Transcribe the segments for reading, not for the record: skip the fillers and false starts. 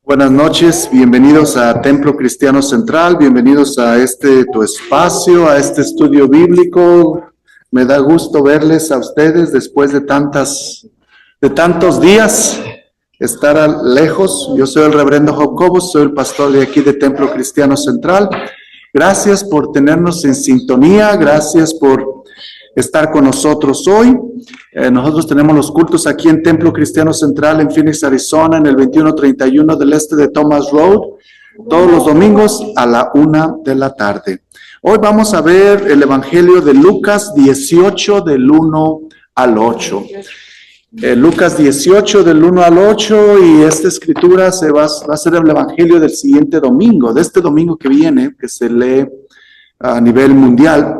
Buenas noches, bienvenidos a Templo Cristiano Central, bienvenidos a tu espacio, a este estudio bíblico. Me da gusto verles a ustedes después de tantos días, estar lejos. Yo soy el reverendo Jacobo, soy el pastor de aquí de Templo Cristiano Central. Gracias por tenernos en sintonía, gracias por estar con nosotros hoy. Nosotros tenemos los cultos aquí en Templo Cristiano Central en Phoenix, Arizona, en el 2131 del este de Thomas Road, todos los domingos a la 1 de la tarde. Hoy vamos a ver el Evangelio de Lucas 18 del 1 al 8. Lucas 18 del 1 al 8, y esta escritura va a ser el Evangelio del siguiente domingo, de este domingo que viene, que se lee a nivel mundial.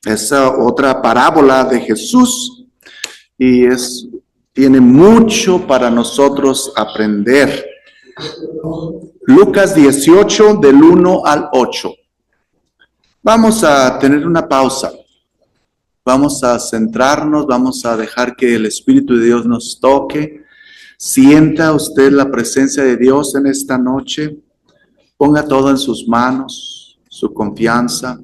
Es otra parábola de Jesús y tiene mucho para nosotros aprender. Lucas 18 del 1 al 8. Vamos a tener una pausa. Vamos a centrarnos, vamos a dejar que el Espíritu de Dios nos toque. Sienta usted la presencia de Dios en esta noche. Ponga todo en sus manos, su confianza.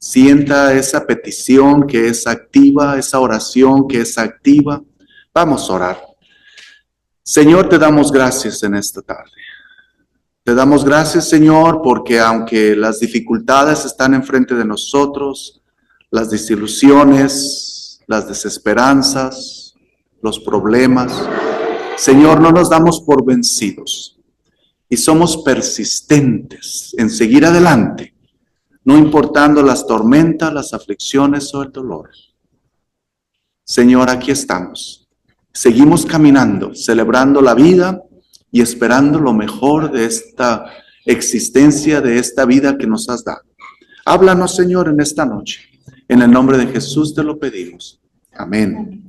Sienta esa petición que es activa, esa oración que es activa. Vamos a orar. Señor, te damos gracias en esta tarde. Te damos gracias, Señor, porque aunque las dificultades están enfrente de nosotros, las desilusiones, las desesperanzas, los problemas, Señor, no nos damos por vencidos y somos persistentes en seguir adelante, no importando las tormentas, las aflicciones o el dolor. Señor, aquí estamos. Seguimos caminando, celebrando la vida y esperando lo mejor de esta existencia, de esta vida que nos has dado. Háblanos, Señor, en esta noche. En el nombre de Jesús te lo pedimos. Amén.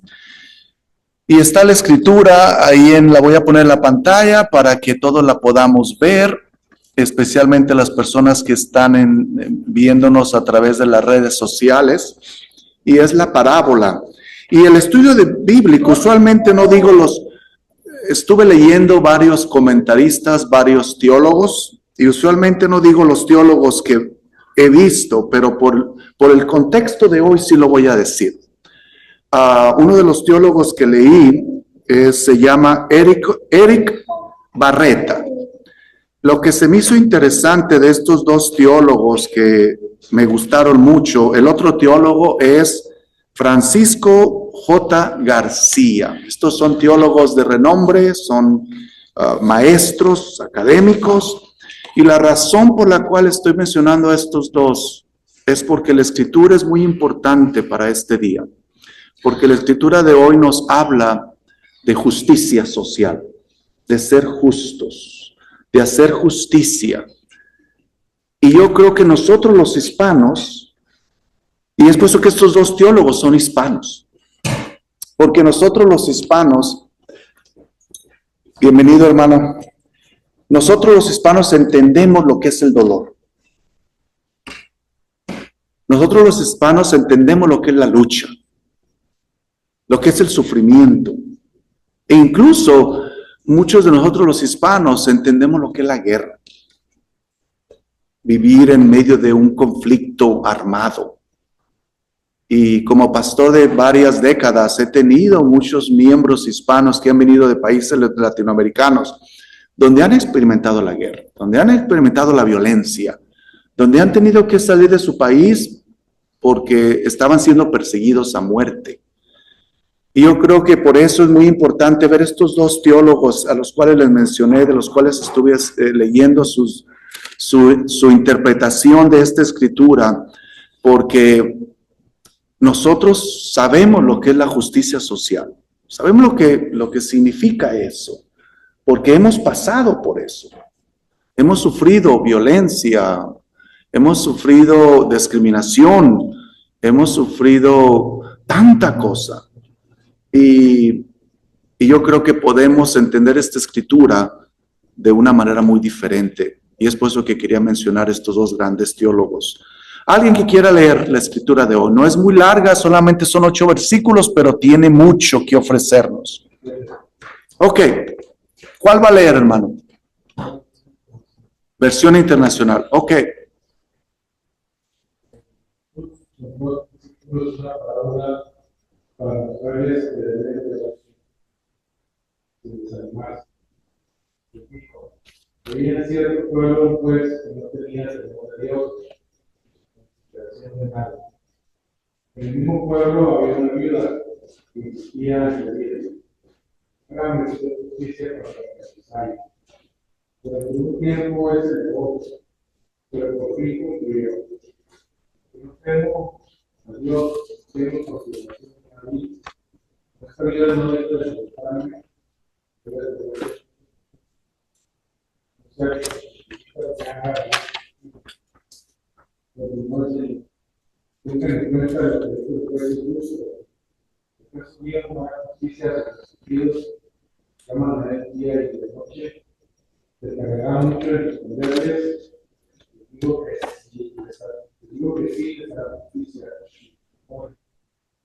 Y está la escritura, la voy a poner en la pantalla para que todos la podamos ver, especialmente las personas que están viéndonos a través de las redes sociales, y es la parábola. Y el estudio bíblico, usualmente no digo estuve leyendo varios comentaristas, varios teólogos, y usualmente no digo los teólogos que he visto, pero por el contexto de hoy sí lo voy a decir. Uno de los teólogos que leí se llama Eric Barreta. Lo que se me hizo interesante de estos dos teólogos que me gustaron mucho, el otro teólogo es Francisco J. García. Estos son teólogos de renombre, son maestros académicos, y la razón por la cual estoy mencionando a estos dos es porque la escritura es muy importante para este día, porque la escritura de hoy nos habla de justicia social, de ser justos, de hacer justicia. Y yo creo que nosotros los hispanos, y es por eso que estos dos teólogos son hispanos, porque nosotros los hispanos, bienvenido hermano, nosotros los hispanos entendemos lo que es el dolor. Nosotros los hispanos entendemos lo que es la lucha, lo que es el sufrimiento, e incluso muchos de nosotros los hispanos entendemos lo que es la guerra. Vivir en medio de un conflicto armado. Y como pastor de varias décadas he tenido muchos miembros hispanos que han venido de países latinoamericanos donde han experimentado la guerra, donde han experimentado la violencia, donde han tenido que salir de su país porque estaban siendo perseguidos a muerte. Y yo creo que por eso es muy importante ver estos dos teólogos a los cuales les mencioné, de los cuales estuve leyendo su interpretación de esta escritura, porque nosotros sabemos lo que es la justicia social, sabemos lo que significa eso, porque hemos pasado por eso. Hemos sufrido violencia, hemos sufrido discriminación, hemos sufrido tanta cosa. Y yo creo que podemos entender esta escritura de una manera muy diferente. Y es por eso que quería mencionar estos dos grandes teólogos. Alguien que quiera leer la escritura de hoy. No es muy larga, solamente son 8 versículos, pero tiene mucho que ofrecernos. Ok, ¿Cuál va a leer, hermano? Versión internacional. Ok. Una parábola para mujeres que deben desanimarse. Había cierto pueblo, pues, que no tenía temor de Dios, consideración de nada. En el mismo pueblo había una viuda que insistía en pedir: hágame usted justicia para que se salve. Durante un tiempo él se negó, pero por fin concluyó: no temo a Dios, tengo consideración para mí. Esta vida no debe de soltarme, debe de ser tengan en cuenta lo que después de uso. Después día como la justicia de los sufridos, llaman a él día y de noche, se cargará mucho en responderles. Digo que sí, les hará justicia.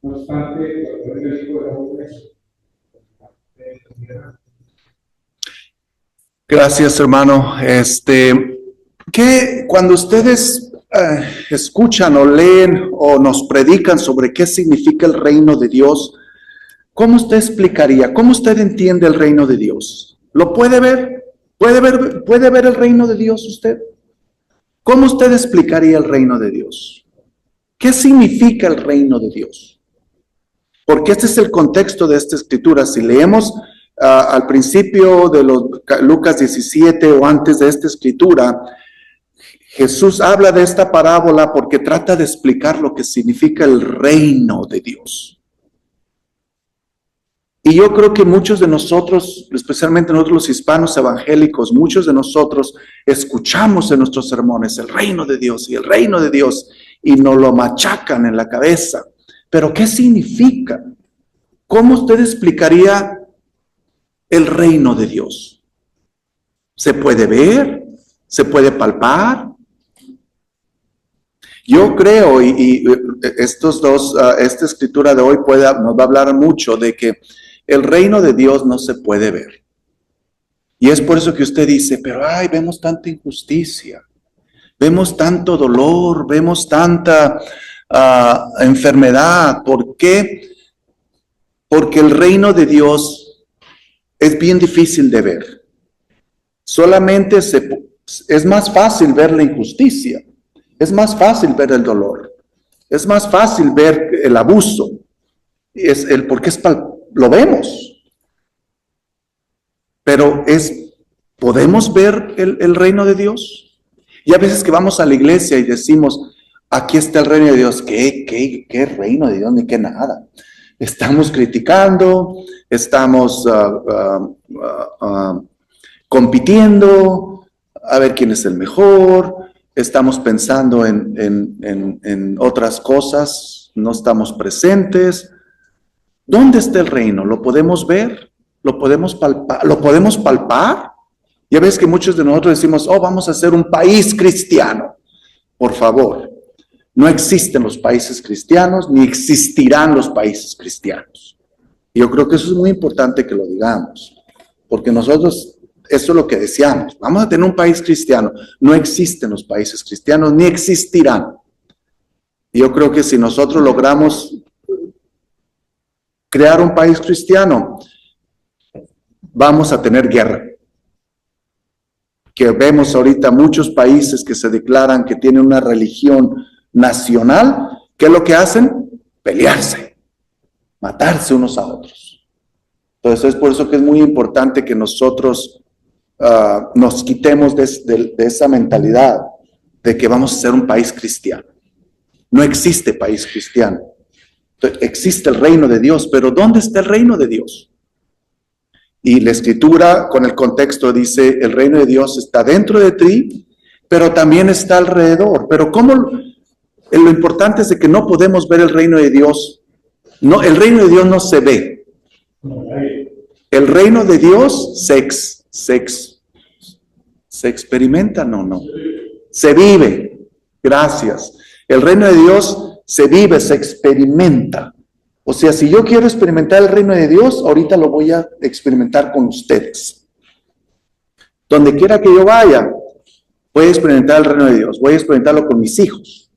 No obstante, cuando venga el Hijo del Hombre, Gracias, hermano. ¿Qué cuando ustedes escuchan o leen o nos predican sobre qué significa el reino de Dios, cómo usted explicaría? ¿Cómo usted entiende el reino de Dios? ¿Lo puede ver? ¿Puede ver el reino de Dios usted? ¿Cómo usted explicaría el reino de Dios? ¿Qué significa el reino de Dios? Porque este es el contexto de esta escritura. Si leemos al principio de Lucas 17 o antes de esta escritura, Jesús habla de esta parábola porque trata de explicar lo que significa el reino de Dios. Y yo creo que muchos de nosotros, especialmente nosotros los hispanos evangélicos, muchos de nosotros escuchamos en nuestros sermones el reino de Dios y el reino de Dios y nos lo machacan en la cabeza. Pero ¿qué significa? ¿Cómo usted explicaría el reino de Dios? ¿Se puede ver? ¿Se puede palpar? Yo creo, y esta escritura de hoy nos va a hablar mucho de que el reino de Dios no se puede ver. Y es por eso que usted dice, pero vemos tanta injusticia, vemos tanto dolor, vemos tanta enfermedad. ¿Por qué? Porque el reino de Dios es bien difícil de ver. Solamente es más fácil ver la injusticia, es más fácil ver el dolor, es más fácil ver el abuso, porque lo vemos. Pero ¿podemos ver el reino de Dios? Y a veces que vamos a la iglesia y decimos, aquí está el reino de Dios. ¿Qué reino de Dios? Ni qué nada. Estamos criticando, estamos compitiendo a ver quién es el mejor, estamos pensando en otras cosas, no estamos presentes. ¿Dónde está el reino? ¿Lo podemos ver? ¿Lo podemos palpar? ¿Lo podemos palpar? Ya ves que muchos de nosotros decimos, vamos a ser un país cristiano. Por favor, no existen los países cristianos, ni existirán los países cristianos. Y yo creo que eso es muy importante que lo digamos, porque nosotros, eso es lo que deseamos. Vamos a tener un país cristiano. No existen los países cristianos, ni existirán. Y yo creo que si nosotros logramos crear un país cristiano, vamos a tener guerra. Que vemos ahorita muchos países que se declaran que tienen una religión nacional, ¿qué es lo que hacen? Pelearse, matarse unos a otros. Entonces es por eso que es muy importante que nosotros nos quitemos de esa mentalidad de que vamos a ser un país cristiano. No existe país cristiano. Existe el reino de Dios, pero ¿dónde está el reino de Dios? Y la escritura con el contexto dice, el reino de Dios está dentro de ti, pero también está alrededor. Pero lo importante es de que no podemos ver el reino de Dios. No, el reino de Dios no se ve. El reino de Dios se experimenta, no. Se vive. Gracias. El reino de Dios se vive, se experimenta. O sea, si yo quiero experimentar el reino de Dios, ahorita lo voy a experimentar con ustedes. Donde quiera que yo vaya, voy a experimentar el reino de Dios, voy a experimentarlo con mis hijos,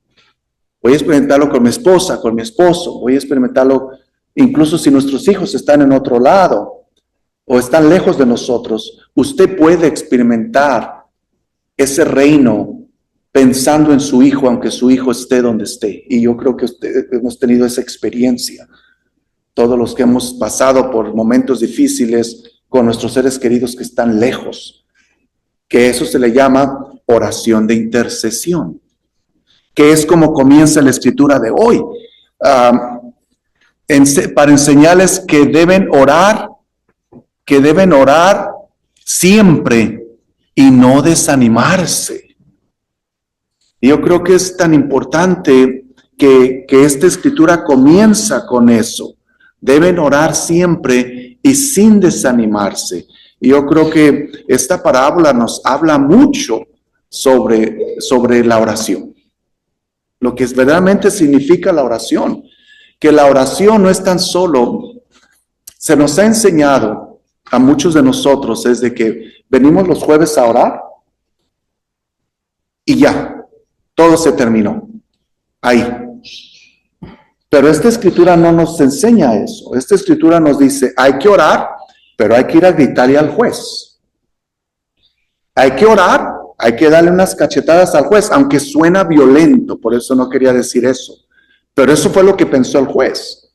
voy a experimentarlo con mi esposa, con mi esposo, voy a experimentarlo incluso si nuestros hijos están en otro lado o están lejos de nosotros. Usted puede experimentar ese reino pensando en su hijo, aunque su hijo esté donde esté. Y yo creo que hemos tenido esa experiencia. Todos los que hemos pasado por momentos difíciles con nuestros seres queridos que están lejos, que eso se le llama oración de intercesión, que es como comienza la escritura de hoy, para enseñarles que deben orar siempre y no desanimarse. Y yo creo que es tan importante que esta escritura comienza con eso. Deben orar siempre y sin desanimarse. Y yo creo que esta parábola nos habla mucho sobre la oración. Lo que verdaderamente significa la oración. Que la oración no es tan solo, se nos ha enseñado a muchos de nosotros, es de que venimos los jueves a orar y ya, todo se terminó ahí. Pero esta escritura no nos enseña eso. Esta escritura nos dice, hay que orar, pero hay que ir a gritarle al juez. Hay que orar, hay que darle unas cachetadas al juez, aunque suena violento, por eso no quería decir eso. Pero eso fue lo que pensó el juez.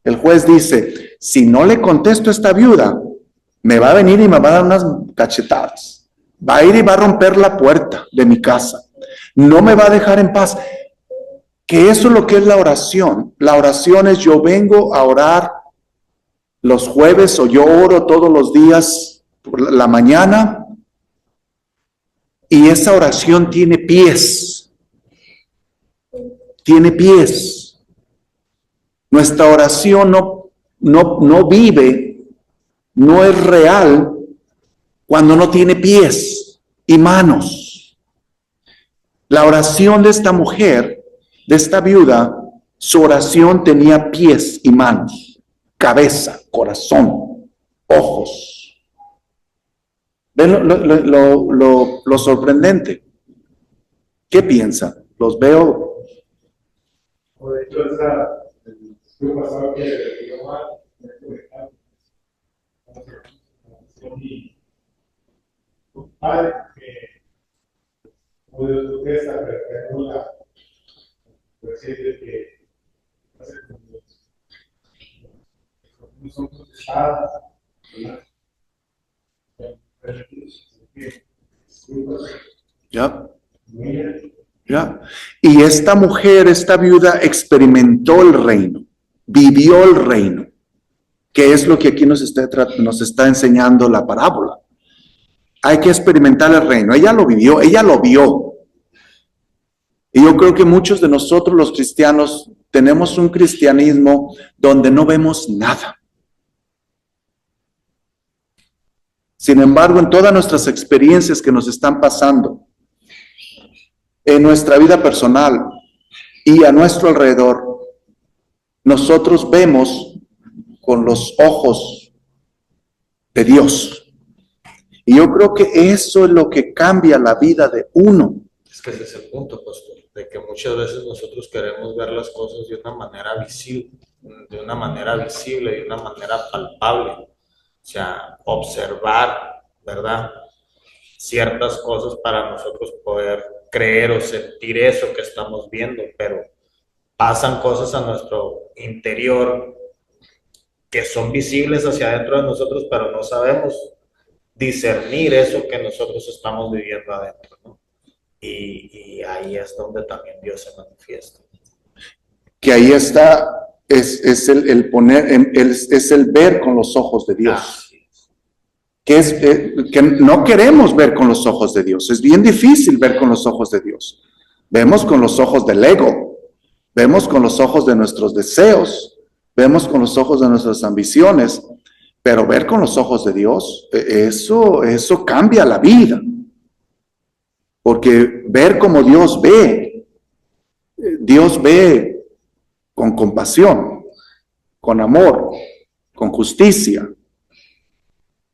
El juez dice, si no le contesto a esta viuda, me va a venir y me va a dar unas cachetadas. Va a ir y va a romper la puerta de mi casa. No me va a dejar en paz. Que eso es lo que es la oración. La oración es yo vengo a orar los jueves o yo oro todos los días por la mañana y esa oración tiene pies. Tiene pies. Nuestra oración no vive, no es real cuando no tiene pies y manos. La oración de esta mujer, de esta viuda, su oración tenía pies y manos, cabeza, corazón, ojos. ¿Ven lo sorprendente? ¿Qué piensan? Los veo. De hecho, yo pasaba que mi mamá me conectaba con mi padre, que como Dios lo que está, pero la presente que hace como son procesadas, ¿Ya? ¿Ya? Y esta mujer, esta viuda, experimentó el reino, vivió el reino, que es lo que aquí nos está enseñando la parábola. Hay que experimentar el reino. Ella lo vivió, ella lo vio. Y yo creo que muchos de nosotros los cristianos tenemos un cristianismo donde no vemos nada. Sin embargo, en todas nuestras experiencias que nos están pasando, en nuestra vida personal y a nuestro alrededor, nosotros vemos con los ojos de Dios. Y yo creo que eso es lo que cambia la vida de uno. Es que ese es el punto, pastor, de que muchas veces nosotros queremos ver las cosas de una manera visible, de una manera palpable. O sea, observar, ¿verdad? Ciertas cosas para nosotros poder creer o sentir eso que estamos viendo, pero pasan cosas a nuestro interior que son visibles hacia adentro de nosotros, pero no sabemos discernir eso que nosotros estamos viviendo adentro, ¿no? Y ahí es donde también Dios se manifiesta. Que ahí está, es el ver con los ojos de Dios. Que no queremos ver con los ojos de Dios. Es bien difícil ver con los ojos de Dios. Vemos con los ojos del ego, vemos con los ojos de nuestros deseos, vemos con los ojos de nuestras ambiciones, pero ver con los ojos de Dios, eso cambia la vida. Porque ver como Dios ve con compasión, con amor, con justicia.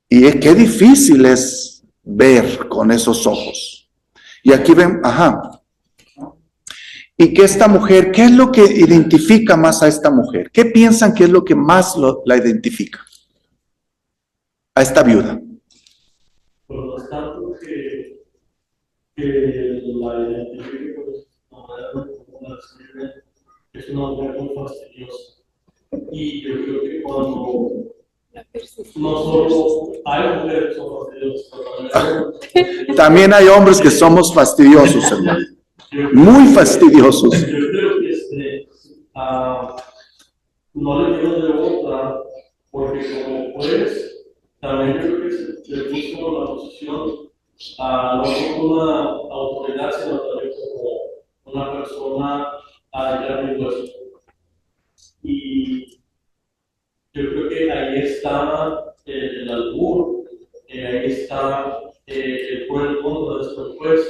Y qué difícil es ver con esos ojos. Y aquí ven, y que esta mujer, ¿qué es lo que identifica más a esta mujer? ¿Qué piensan que es lo que más la identifica? A esta viuda. Por lo tanto, que la identifique como una describe, es una mujer muy fastidiosa. Y yo creo que cuando no solo hay mujeres que son fastidiosas, también hay hombres que somos fastidiosos, hermano. Muy fastidiosos. Yo creo que no le quedo de otra, porque como juez, también yo creo que se puso la posición no como una autoridad, sino también como una persona a carne y hueso. Y yo creo que ahí está el albur, ahí está el por el contra de este juez,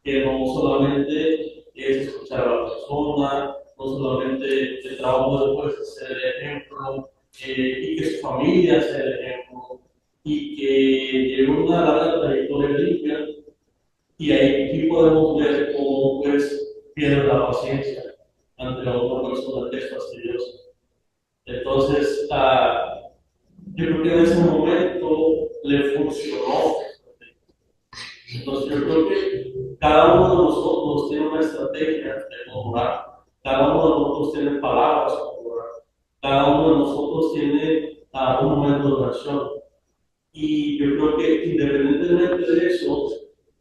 que no solamente es escuchar a la persona, no solamente el trabajo del juez es ser el ejemplo, y que su familia sea el ejemplo, y que lleve una larga trayectoria limpia, y ahí aquí podemos ver cómo un juez pierde la paciencia ante la otra persona que es fastidiosa. Entonces, yo creo que en ese momento le funcionó. Entonces, yo creo que cada uno de nosotros tiene una estrategia de mejorar, cada uno de nosotros tiene palabras para mejorar, cada uno de nosotros tiene un momento de oración. Y yo creo que independientemente de eso,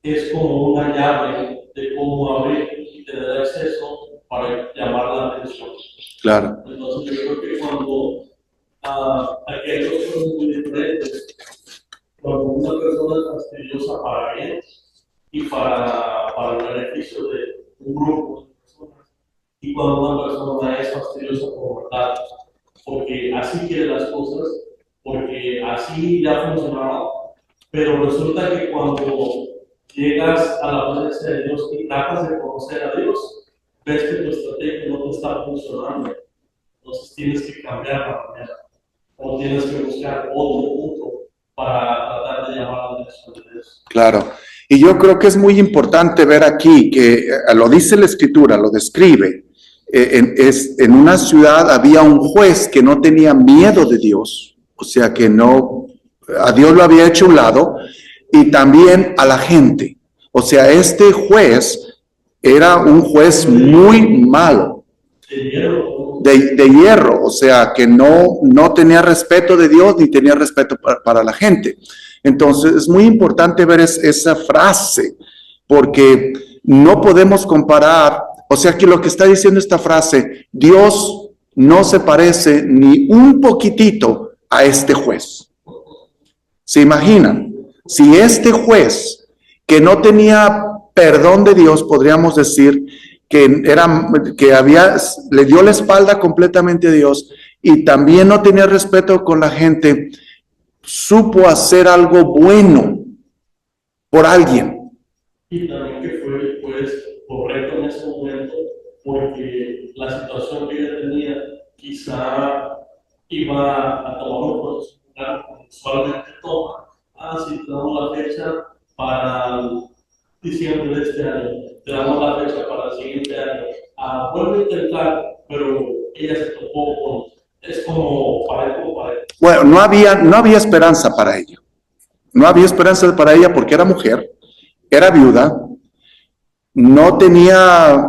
es como una llave de cómo abrir y tener acceso para llamar la atención. Claro. Entonces, yo creo que cuando aquí hay dos cosas muy diferentes. Cuando una persona es fastidiosa para bien y para el beneficio de un grupo de personas, y cuando una persona es fastidiosa por verdad, porque así quiere las cosas, porque así ya funcionaba, pero resulta que cuando llegas a la presencia de Dios y tratas de conocer a Dios, ves que tu estrategia no te está funcionando, entonces tienes que cambiar la manera, o tienes que buscar otro punto para tratar de llamar la atención de Dios. Claro. Y yo creo que es muy importante ver aquí que lo dice la Escritura, lo describe. En una ciudad había un juez que no tenía miedo de Dios, o sea que no, a Dios lo había hecho a un lado, y también a la gente. O sea, este juez era un juez muy malo. De hierro, o sea, que no tenía respeto de Dios ni tenía respeto para la gente. Entonces, es muy importante ver esa frase, porque no podemos comparar, o sea, que lo que está diciendo esta frase, Dios no se parece ni un poquitito a este juez. ¿Se imaginan? Si este juez, que no tenía perdón de Dios, podríamos decir, que le dio la espalda completamente a Dios y también no tenía respeto con la gente, supo hacer algo bueno por alguien. Y también que fue pues correcto en ese momento, porque la situación que ella tenía quizá iba a tomar un proceso como usualmente toma. Si te damos la fecha para diciembre de este año, te damos la fecha para el siguiente año, vuelve a intentar, pero ella se topó con, es como pared. Bueno, no había esperanza para ella. No había esperanza para ella porque era mujer, era viuda, no tenía,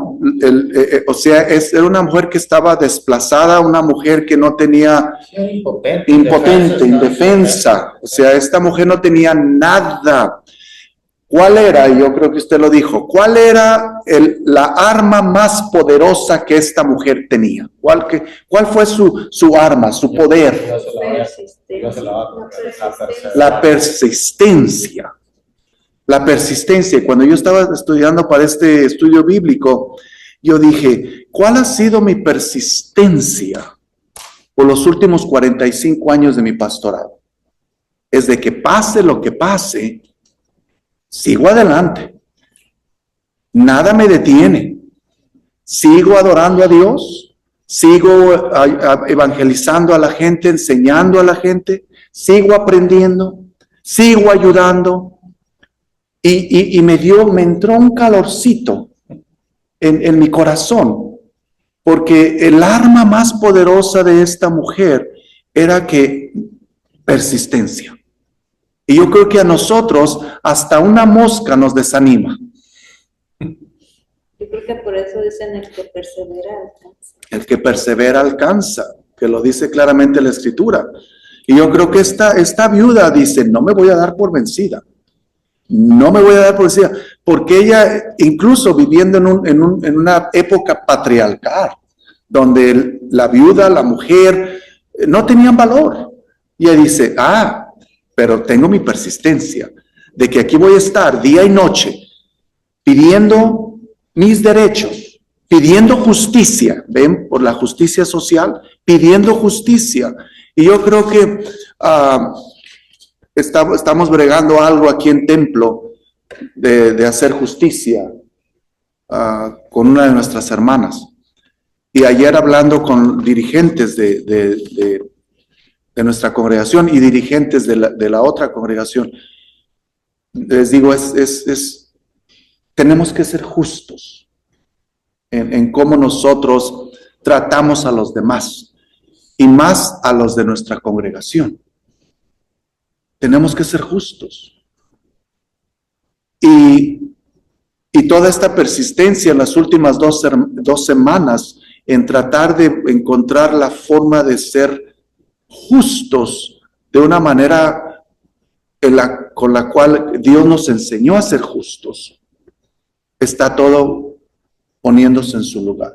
o sea, era una mujer que estaba desplazada, una mujer que no tenía, impotente, indefensa. O sea, esta mujer no tenía nada. ¿Cuál era? Yo creo que usted lo dijo. ¿Cuál era la arma más poderosa que esta mujer tenía? ¿Cuál fue su arma, su poder? La persistencia. La persistencia. Y cuando yo estaba estudiando para este estudio bíblico, yo dije, ¿cuál ha sido mi persistencia por los últimos 45 años de mi pastorado? Es de que pase lo que pase, sigo adelante. Nada me detiene. Sigo adorando a Dios, sigo evangelizando a la gente, enseñando a la gente, sigo aprendiendo, sigo ayudando. Y me entró un calorcito en mi corazón, porque el arma más poderosa de esta mujer era que persistencia. Y yo creo que a nosotros hasta una mosca nos desanima. Yo creo que por eso dicen el que persevera alcanza. El que persevera alcanza, que lo dice claramente la Escritura. Y yo creo que esta viuda dice, no me voy a dar por vencida. No me voy a dar por vencida. Porque ella, incluso viviendo en una época patriarcal, donde la viuda, la mujer, no tenían valor. Y ella dice, pero tengo mi persistencia, de que aquí voy a estar día y noche, pidiendo mis derechos, pidiendo justicia, ¿ven? Por la justicia social, pidiendo justicia. Y yo creo que estamos bregando algo aquí en Templo de hacer justicia con una de nuestras hermanas. Y ayer hablando con dirigentes de nuestra congregación y dirigentes de la otra congregación, les digo, tenemos que ser justos en cómo nosotros tratamos a los demás y más a los de nuestra congregación. Tenemos que ser justos. Y toda esta persistencia en las últimas dos semanas en tratar de encontrar la forma de ser justos de una manera con la cual Dios nos enseñó a ser justos, está todo poniéndose en su lugar.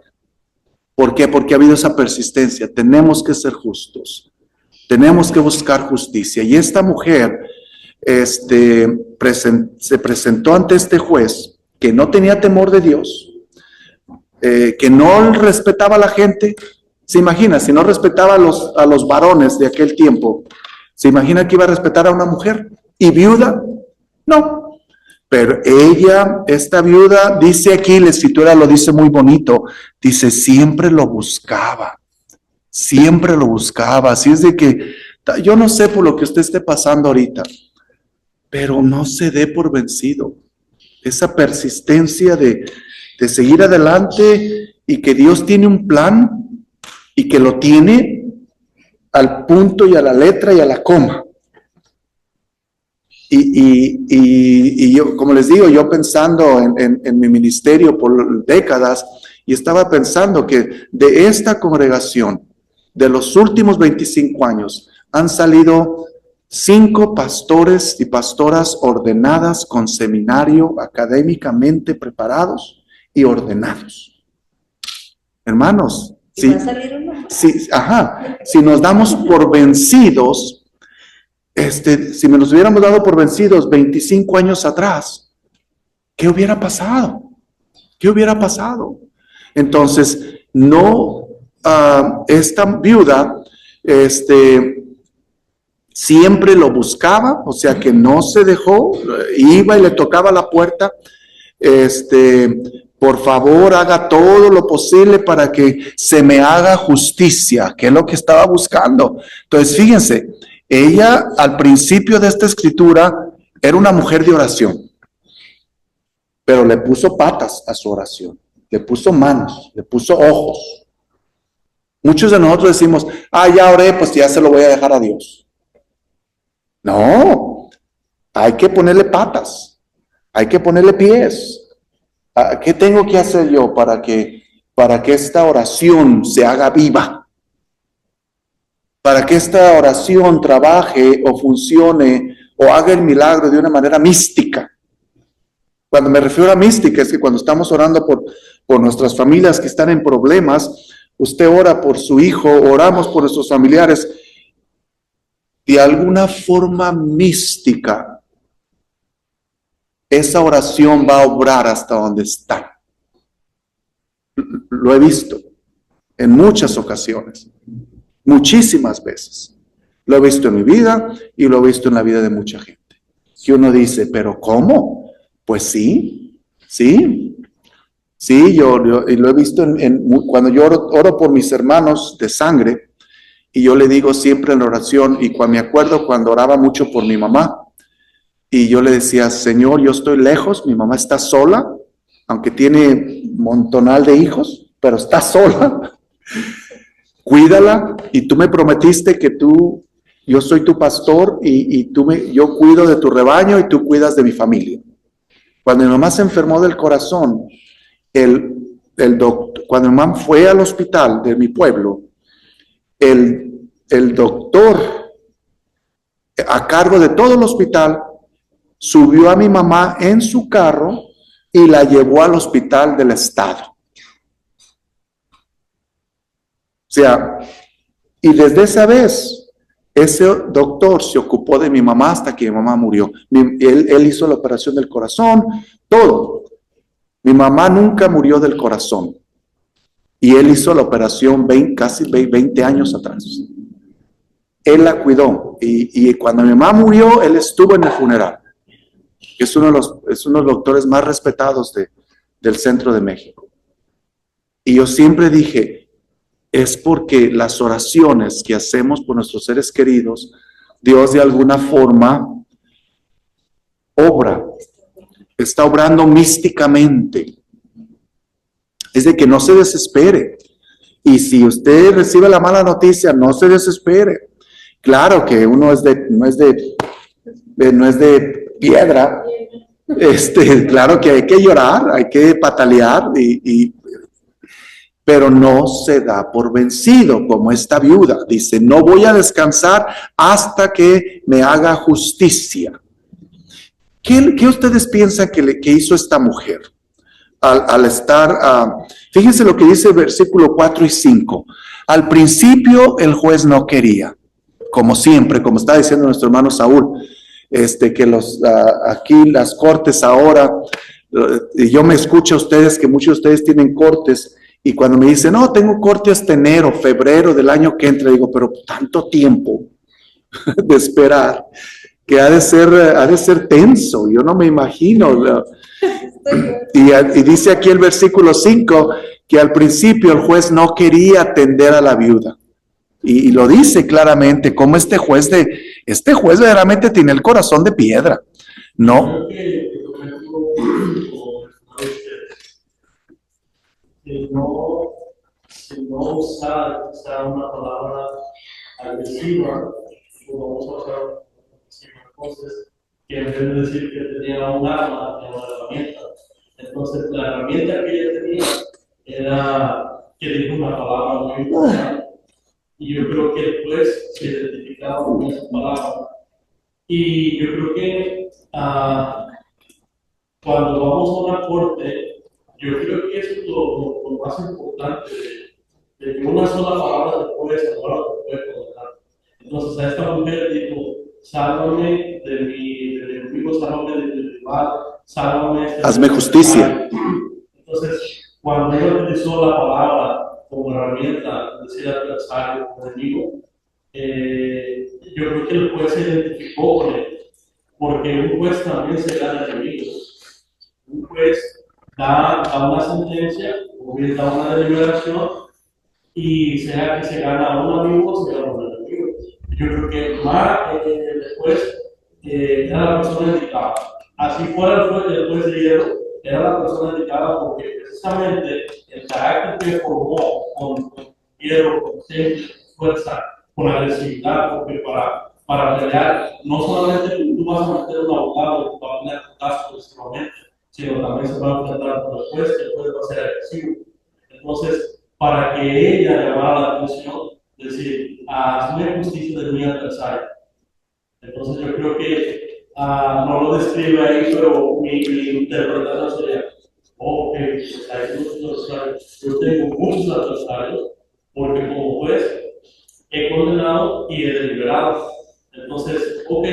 ¿Por qué? Porque ha habido esa persistencia. Tenemos que ser justos. Tenemos que buscar justicia. Y esta mujer se presentó ante este juez que no tenía temor de Dios, que no respetaba a la gente. ¿Se imagina? Si no respetaba a los varones de aquel tiempo, ¿se imagina que iba a respetar a una mujer? ¿Y viuda? No. Pero ella, esta viuda, dice aquí, la Escritura lo dice muy bonito, dice, siempre lo buscaba. Siempre lo buscaba. Así es de que, yo no sé por lo que usted esté pasando ahorita, pero no se dé por vencido. Esa persistencia de seguir adelante y que Dios tiene un plan y que lo tiene al punto y a la letra y a la coma. Y yo, como les digo, yo pensando en mi ministerio por décadas, y estaba pensando que de esta congregación, de los últimos 25 años, han salido 5 pastores y pastoras ordenadas con seminario, académicamente preparados y ordenados. Hermanos, ¿Y va a salir uno? si nos damos por vencidos, si nos hubiéramos dado por vencidos 25 años atrás, ¿qué hubiera pasado? ¿Qué hubiera pasado? Entonces, esta viuda, siempre lo buscaba, o sea que no se dejó, iba y le tocaba la puerta, por favor haga todo lo posible para que se me haga justicia, que es lo que estaba buscando. Entonces, fíjense, ella al principio de esta escritura era una mujer de oración, pero le puso patas a su oración, le puso manos, le puso ojos. Muchos de nosotros decimos, ya oré, pues ya se lo voy a dejar a Dios. No, hay que ponerle patas, hay que ponerle pies. ¿Qué tengo que hacer yo para que esta oración se haga viva? Para que esta oración trabaje o funcione o haga el milagro de una manera mística. Cuando me refiero a mística es que cuando estamos orando por nuestras familias que están en problemas, usted ora por su hijo, oramos por nuestros familiares, de alguna forma mística, esa oración va a obrar hasta donde está. Lo he visto en muchas ocasiones, muchísimas veces. Lo he visto en mi vida y lo he visto en la vida de mucha gente. Que uno dice, ¿pero cómo? Pues sí, yo lo he visto cuando yo oro por mis hermanos de sangre, y yo le digo siempre en la oración, y me acuerdo cuando oraba mucho por mi mamá, Y yo le decía, Señor, yo estoy lejos, mi mamá está sola, aunque tiene un montonal de hijos, pero está sola. Cuídala, y tú me prometiste que yo soy tu pastor y yo cuido de tu rebaño y tú cuidas de mi familia. Cuando mi mamá se enfermó del corazón, cuando mi mamá fue al hospital de mi pueblo, el doctor a cargo de todo el hospital subió a mi mamá en su carro y la llevó al hospital del estado. O sea, y desde esa vez, ese doctor se ocupó de mi mamá hasta que mi mamá murió. Él hizo la operación del corazón, todo. Mi mamá nunca murió del corazón. Y él hizo la operación casi 20 años atrás. Él la cuidó. Y cuando mi mamá murió, él estuvo en el funeral. Es uno de los doctores más respetados del centro de México. Y yo siempre dije, es porque las oraciones que hacemos por nuestros seres queridos, Dios de alguna forma está obrando místicamente. Es de que no se desespere. Y si usted recibe la mala noticia, no se desespere. Claro que uno no es de piedra. Claro que hay que llorar, hay que patalear, pero no se da por vencido, como esta viuda. Dice, no voy a descansar hasta que me haga justicia. ¿Qué ustedes piensan que hizo esta mujer? Al estar, fíjense lo que dice el versículo 4 y 5. Al principio el juez no quería, como siempre, como está diciendo nuestro hermano Saúl, que aquí las cortes ahora, y yo me escucho a ustedes que muchos de ustedes tienen cortes, y cuando me dicen, no, tengo corte hasta enero, febrero del año que entra, digo, pero tanto tiempo de esperar, que ha de ser tenso, yo no me imagino. Y dice aquí el versículo 5, que al principio el juez no quería atender a la viuda. Y lo dice claramente, como este juez verdaderamente tiene el corazón de piedra. No. Si no usar una palabra agresiva, vamos a usar entonces, que en vez de decir que tenía un arma, tenía una herramienta. Entonces, la herramienta que ella tenía era que dijo una palabra muy importante. Y yo creo que el juez se identificaba con esa palabra. Y yo creo que cuando vamos a una corte, yo creo que eso es lo más importante de que una sola palabra te puede salvar o te puede condenar. Entonces a esta mujer dijo, sálvame de mi enemigo, sálvame de mi rival, sálvame. Hazme justicia. Entonces, cuando ella utilizó la palabra como herramienta, decir adversario o enemigo, yo creo que el juez se identificó con él, porque un juez también se gana enemigos. Un juez da una sentencia, o bien da una deliberación, y sea que se gana a un amigo, se gana a un enemigo. Yo creo que más después era la persona indicada. Así fuera el juez de hierro, era la persona indicada porque precisamente el carácter que formó con hierro, con fuerza, con agresividad, porque para pelear, no solamente tú vas a meter un abogado que va a tener contacto exclusivamente, sino también se va a enfrentar con el juez va a ser agresivo. Entonces, para que ella llamara la atención, decir, hazme justicia de mi adversario. Entonces, yo creo que no lo describe ahí, pero mi interpretación sería, ok, pues hay muchos adversarios. Yo tengo muchos adversarios, porque como juez he condenado y he deliberado. Entonces, ok,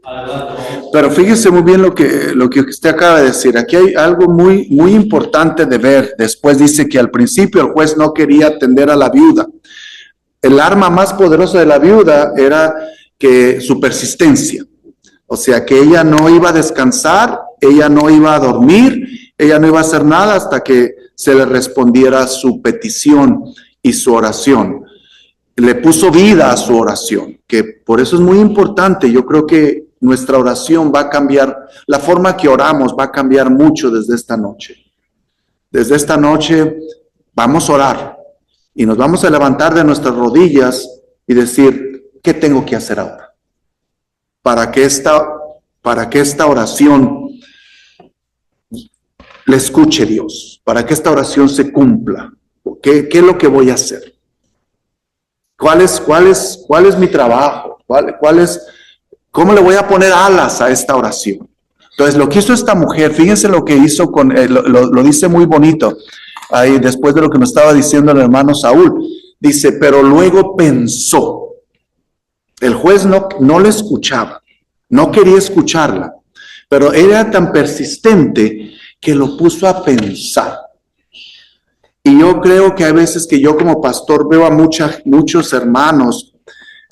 adelante. Vamos. Pero fíjese muy bien lo que usted acaba de decir. Aquí hay algo muy, muy importante de ver. Después dice que al principio el juez no quería atender a la viuda. El arma más poderosa de la viuda era que su persistencia. O sea, que ella no iba a descansar, ella no iba a dormir, ella no iba a hacer nada hasta que se le respondiera su petición y su oración. Le puso vida a su oración, que por eso es muy importante. Yo creo que nuestra oración va a cambiar, la forma que oramos va a cambiar mucho desde esta noche. Desde esta noche vamos a orar y nos vamos a levantar de nuestras rodillas y decir, ¿qué tengo que hacer ahora? Para que esta oración le escuche Dios, para que esta oración se cumpla. ¿Qué es lo que voy a hacer? ¿Cuál es mi trabajo? ¿Cómo le voy a poner alas a esta oración? Entonces, lo que hizo esta mujer, fíjense lo que hizo lo dice muy bonito, ahí después de lo que nos estaba diciendo el hermano Saúl. Dice, pero luego pensó. El juez no le escuchaba, no quería escucharla, pero era tan persistente que lo puso a pensar. Y yo creo que hay veces que yo como pastor veo a muchos hermanos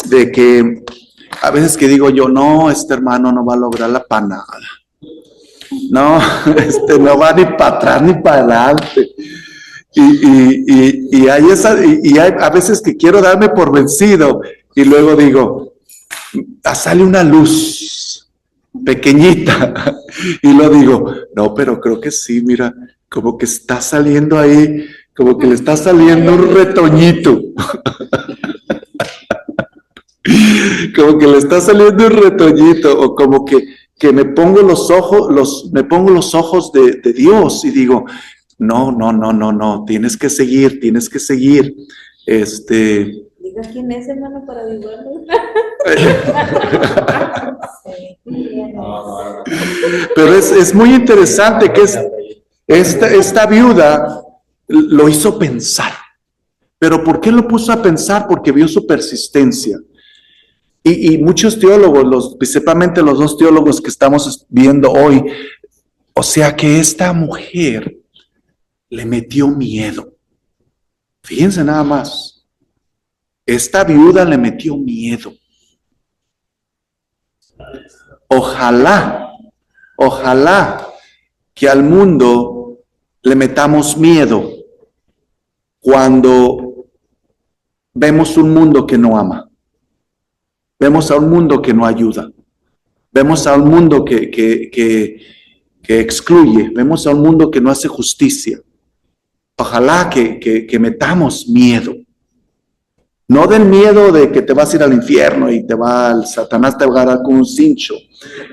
de que a veces que digo yo, no, este hermano no va a lograr la panada. No, no va ni para atrás ni para adelante. Y hay a veces que quiero darme por vencido y luego digo, sale una luz pequeñita y lo digo, no, pero creo que sí, mira, como que está saliendo ahí, como que le está saliendo un retoñito. Como que le está saliendo un retoñito, o como que me pongo los ojos de Dios y digo, no, tienes que seguir. Diga quién es, hermano, para ayudarlo. Pero es muy interesante que esta viuda lo hizo pensar. ¿Pero por qué lo puso a pensar? Porque vio su persistencia. Y muchos teólogos, principalmente los dos teólogos que estamos viendo hoy, o sea que esta mujer le metió miedo. Fíjense nada más. Esta viuda le metió miedo. Ojalá que al mundo le metamos miedo cuando vemos un mundo que no ama. Vemos a un mundo que no ayuda. Vemos a un mundo que excluye. Vemos a un mundo que no hace justicia. Ojalá que metamos miedo. No del miedo de que te vas a ir al infierno y Satanás te va a agarrar con un cincho.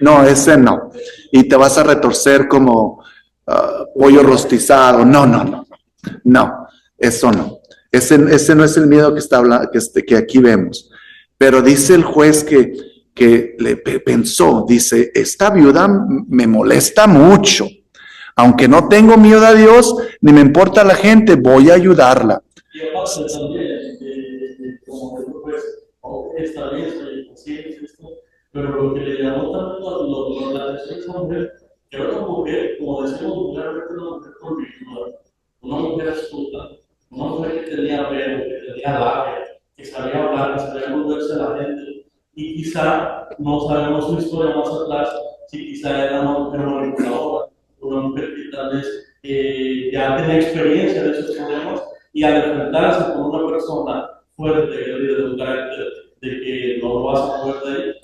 No, ese no. Y te vas a retorcer como pollo rostizado. No, eso no. Ese no es el miedo que aquí vemos. Pero dice el juez que le pensó, dice, esta viuda me molesta mucho. Aunque no tengo miedo a Dios, ni me importa la gente, voy a ayudarla. Y aparte también, como que pues, está bien, estoy consciente de esto, pero lo que le llamó también la atención a esa mujer, que era una mujer, como decimos vulgarmente, una mujer con virtud, una mujer astuta, una mujer que tenía verbo, que tenía labia, que sabía hablar, que sabía moverse a la gente, y quizá no sabemos su historia más atrás, si quizá era una mujer manipuladora, una mujer que tal vez ya tenía experiencia de esos problemas, y al enfrentarse con una persona fuerte, de un carácter de que no lo vas a poder de ahí,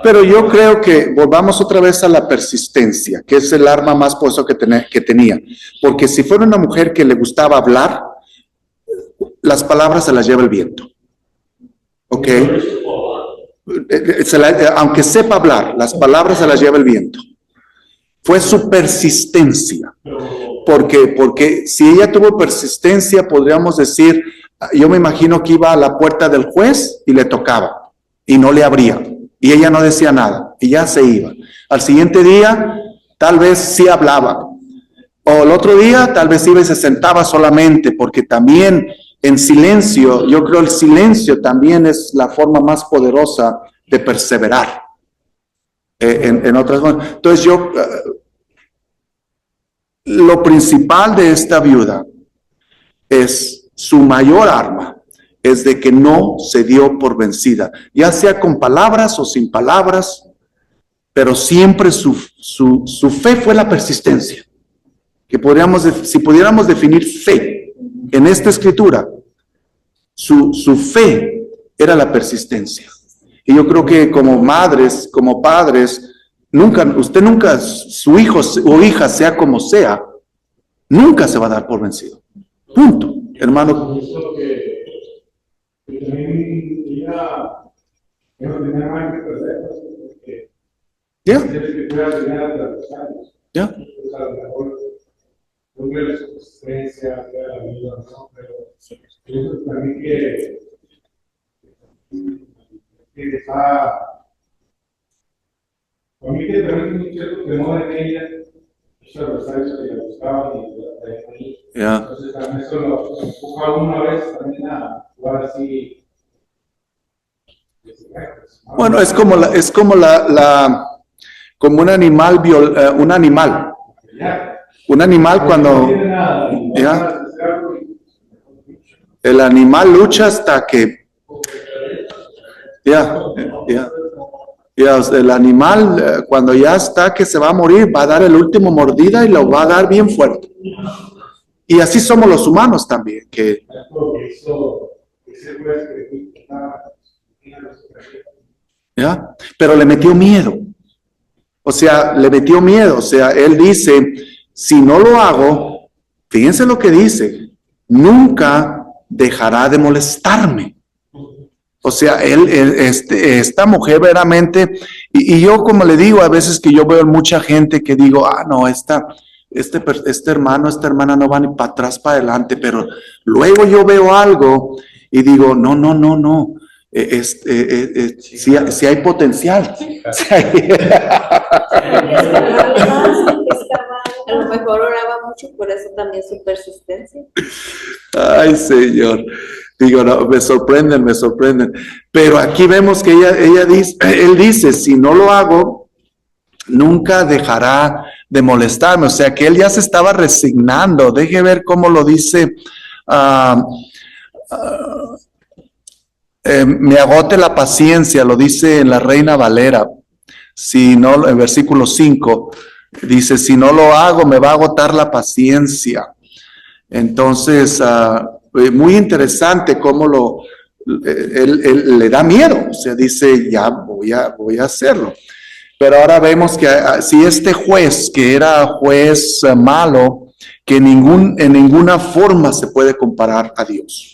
pero yo creo que volvamos otra vez a la persistencia, que es el arma más poderosa que tenía, porque si fuera una mujer que le gustaba hablar, las palabras se las lleva el viento. ¿Ok? Aunque sepa hablar, las palabras se las lleva el viento. Fue su persistencia. Porque si ella tuvo persistencia, podríamos decir, yo me imagino que iba a la puerta del juez y le tocaba, y no le abría, y ella no decía nada, y ya se iba. Al siguiente día, tal vez sí hablaba. O el otro día, tal vez iba y se sentaba solamente, porque también en silencio, yo creo el silencio también es la forma más poderosa de perseverar. En otras formas. Entonces lo principal de esta viuda es su mayor arma, es de que no se dio por vencida, ya sea con palabras o sin palabras, pero siempre su fe fue la persistencia. Si pudiéramos definir fe en esta escritura, su fe era la persistencia. Y yo creo que como madres, como padres, usted nunca, su hijo o hija, sea como sea, nunca se va a dar por vencido. Punto, hermano. Que también ella no tenía más que perder, porque que pueda llegar a los años. Pues a lo mejor cumple la subsistencia, la vida, ¿no? Pero eso también que está, a mí que también es un cierto temor en ella, esos adversarios que le gustaban y la traían ahí. Entonces también eso lo empuja a uno a veces también a jugar así. Bueno, es como como un animal cuando el animal lucha hasta que el animal cuando ya está que se va a morir va a dar el último mordida y lo va a dar bien fuerte. Y así somos los humanos también, que pero le metió miedo. O sea, él dice, si no lo hago, fíjense lo que dice, nunca dejará de molestarme. O sea, esta mujer verdaderamente, y yo como le digo, a veces que yo veo mucha gente que digo, no, este hermano, esta hermana no va ni para atrás, para adelante, pero luego yo veo algo y digo, no. Si hay potencial. A lo mejor oraba mucho, por eso también su persistencia. Ay, Señor. Digo, no, me sorprenden. Pero aquí vemos que él dice, si no lo hago, nunca dejará de molestarme. O sea, que él ya se estaba resignando. Deje ver cómo lo dice. Me agote la paciencia, lo dice en la Reina Valera. Si no, en versículo 5, dice, si no lo hago, me va a agotar la paciencia. Entonces, muy interesante cómo él le da miedo. O sea, dice, ya voy a hacerlo. Pero ahora vemos que si este juez, que era juez malo, que en ninguna forma se puede comparar a Dios.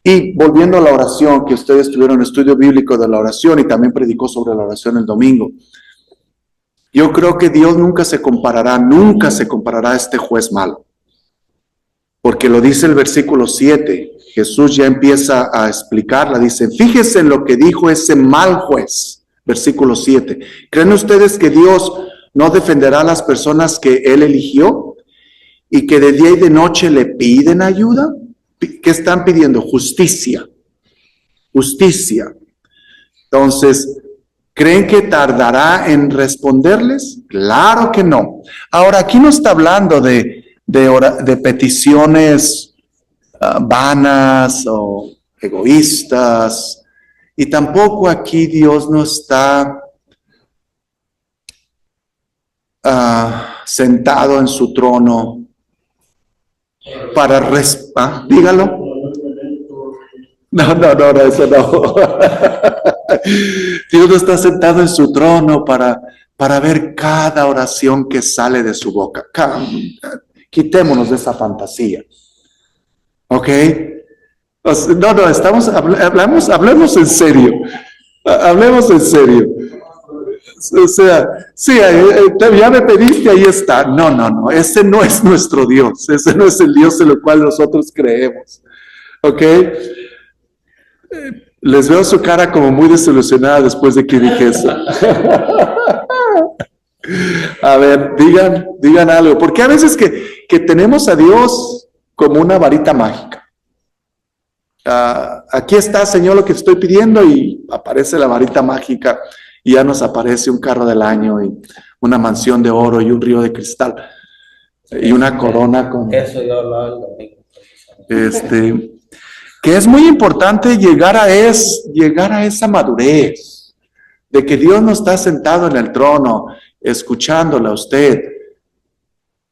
Y volviendo a la oración, que ustedes tuvieron estudio bíblico de la oración y también predicó sobre la oración el domingo. Yo creo que Dios nunca se comparará a este juez malo. Porque lo dice el versículo 7, Jesús ya empieza a explicarla, dice, fíjense en lo que dijo ese mal juez, versículo 7. ¿Creen ustedes que Dios no defenderá a las personas que Él eligió y que de día y de noche le piden ayuda? ¿Qué están pidiendo? Justicia. Entonces, ¿creen que tardará en responderles? Claro que no. Ahora, aquí no está hablando de peticiones vanas o egoístas, y tampoco aquí Dios no está sentado en su trono para dígalo. No, eso no. Dios no está sentado en su trono para ver cada oración que sale de su boca. Quitémonos de esa fantasía. ¿Ok? No, hablemos en serio. Hablemos en serio. O sea, sí, ya me pediste, ahí está. No, ese no es nuestro Dios. Ese no es el Dios en el cual nosotros creemos. ¿Ok? Les veo su cara como muy desilusionada después de que dije eso. A ver, digan algo. Porque a veces que tenemos a Dios como una varita mágica. Aquí está, Señor, lo que estoy pidiendo, y aparece la varita mágica y ya nos aparece un carro del año y una mansión de oro y un río de cristal y una corona con... Eso yo hablaba el domingo. Que es muy importante llegar a esa madurez de que Dios no está sentado en el trono escuchándole a usted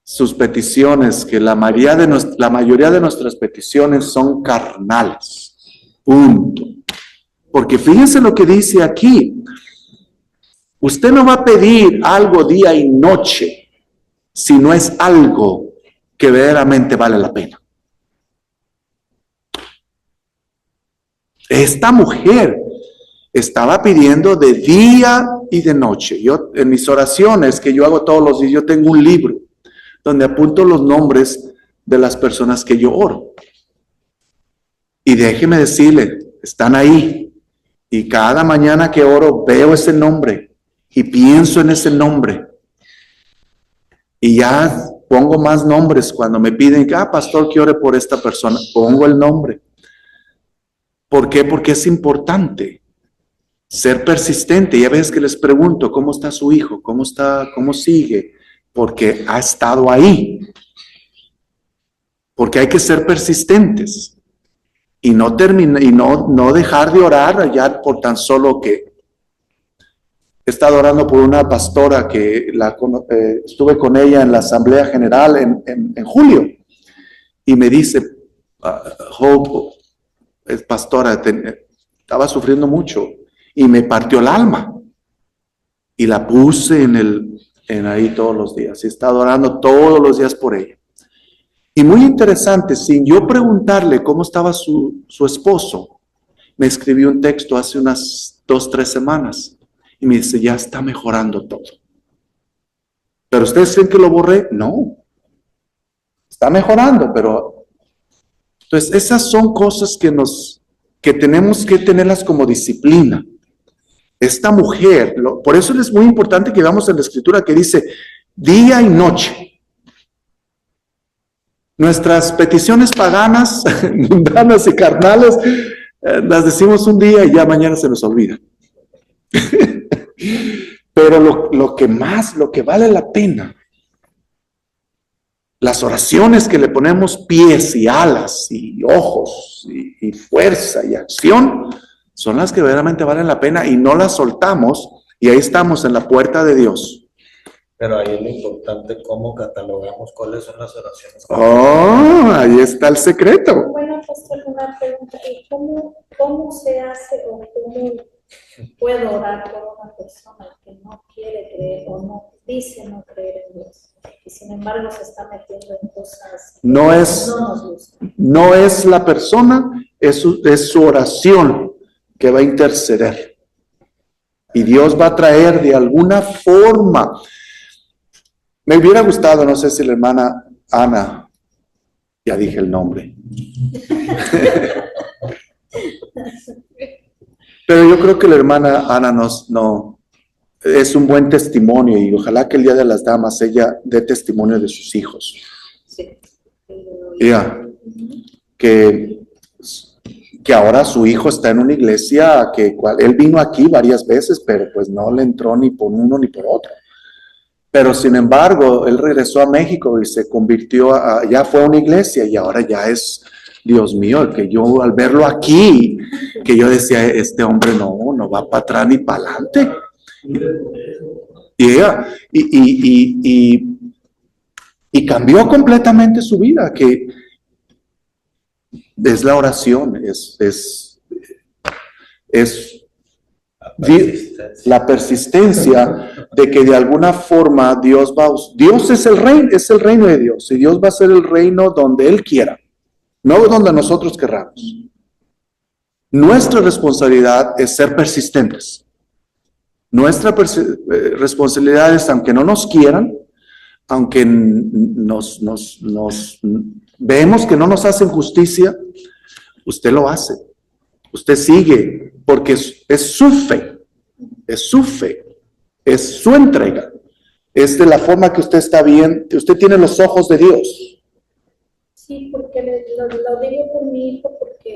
sus peticiones, que la mayoría de nuestras peticiones son carnales. Punto. Porque fíjense lo que dice aquí. Usted no va a pedir algo día y noche si no es algo que verdaderamente vale la pena. Esta mujer estaba pidiendo de día y de noche. Yo, en mis oraciones que yo hago todos los días, yo tengo un libro donde apunto los nombres de las personas que yo oro. Y déjeme decirle, están ahí. Y cada mañana que oro veo ese nombre y pienso en ese nombre. Y ya pongo más nombres cuando me piden, pastor, que ore por esta persona. Pongo el nombre. ¿Por qué? Porque es importante ser persistente. Y a veces que les pregunto, ¿cómo está su hijo? ¿Cómo está? ¿Cómo sigue? Porque ha estado ahí. Porque hay que ser persistentes. Y no dejar de orar allá por tan solo que he estado orando por una pastora que estuve con ella en la Asamblea General en julio. Y me dice, Hope, es pastora, estaba sufriendo mucho y me partió el alma. Y la puse en ahí todos los días. Y he estado orando todos los días por ella. Y muy interesante, sin yo preguntarle cómo estaba su esposo, me escribió un texto hace unas 2-3 semanas y me dice, ya está mejorando todo. ¿Pero ustedes creen que lo borré? No. Está mejorando, pero... Entonces, esas son cosas que tenemos que tenerlas como disciplina. Esta mujer, por eso es muy importante que veamos en la Escritura que dice, día y noche. Nuestras peticiones paganas, mundanas y carnales, las decimos un día y ya mañana se nos olvida. Pero lo que vale la pena, las oraciones que le ponemos pies y alas y ojos y fuerza y acción, son las que verdaderamente valen la pena y no las soltamos y ahí estamos en la puerta de Dios. Pero ahí es lo importante, cómo catalogamos cuáles son las oraciones. Ahí está el secreto. Bueno, pastor, una pregunta. ¿Y cómo se hace o cómo puedo orar por una persona que no quiere creer o no dice no creer en Dios? Y sin embargo se está metiendo en cosas que no nos gustan. No es la persona, es su oración que va a interceder. Y Dios va a traer de alguna forma. Me hubiera gustado, no sé si la hermana Ana, ya dije el nombre. Pero yo creo que la hermana Ana no es un buen testimonio y ojalá que el Día de las Damas ella dé testimonio de sus hijos. Sí. Que ahora su hijo está en una iglesia él vino aquí varias veces, pero pues no le entró ni por uno ni por otro. Pero sin embargo, él regresó a México y se convirtió, ya fue a una iglesia y ahora ya es, Dios mío, que yo al verlo aquí, que yo decía, este hombre no va para atrás ni para adelante. Y cambió completamente su vida, que es la oración, es la persistencia de que de alguna forma Dios es el reino de Dios y Dios va a ser el reino donde Él quiera, no donde nosotros querramos. Nuestra responsabilidad es ser persistentes. Nuestra responsabilidad es, aunque no nos quieran, aunque vemos que no nos hacen justicia, usted lo hace. Usted sigue, porque es su fe, es su entrega, es de la forma que usted está bien, que usted tiene los ojos de Dios. Sí, porque lo digo por mi hijo, porque